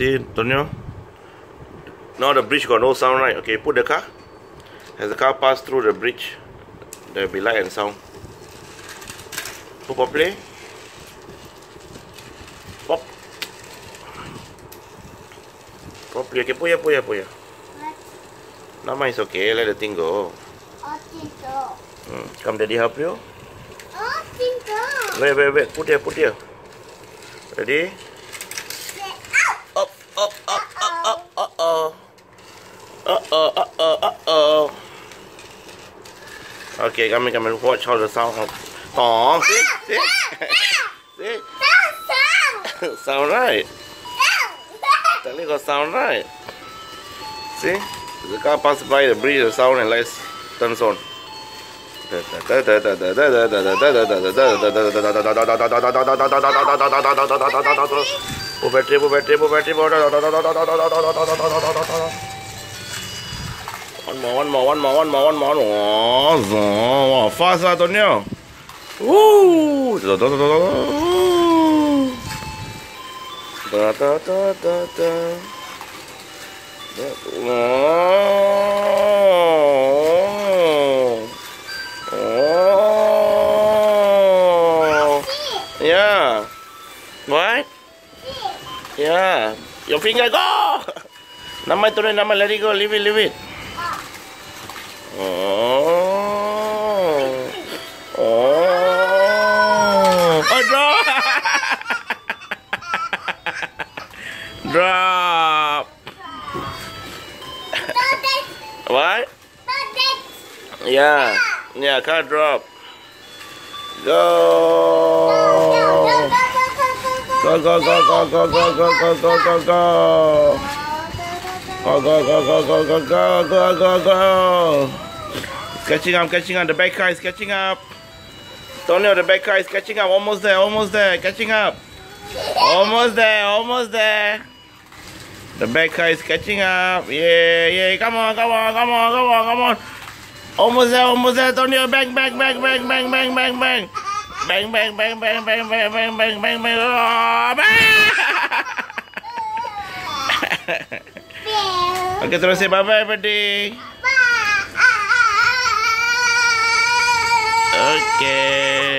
See, Tonyo? Now the bridge got no sound, right? Okay, put the car. As the car pass through the bridge, there will be light and sound. Put properly. Pop. Properly. Okay, puya. Nama is okay. Let the thing go. Come, daddy help you. Wait. Put here. Ready? Up. Okay, come and watch how the sound. Oh, see? Sound right. Tell got sound right. See? The car passes by the bridge, the sound and lights turns on. Put battery. One more. Oh, fast, Tonyo. Woo! Yeah. What? Yeah. Your finger go. Namai turun, let it go. Leave it. Drop. Drop. What? Yeah, car drop. Go. Catching up. The back car is catching up. Tonyo, the back car is catching up. Almost there. Catching up. Almost there. The back car is catching up. Yeah. Come on. Almost there. Tonyo, bang. Bang. Oh, bang. Okay, terus say bye-bye, everybody. Okay.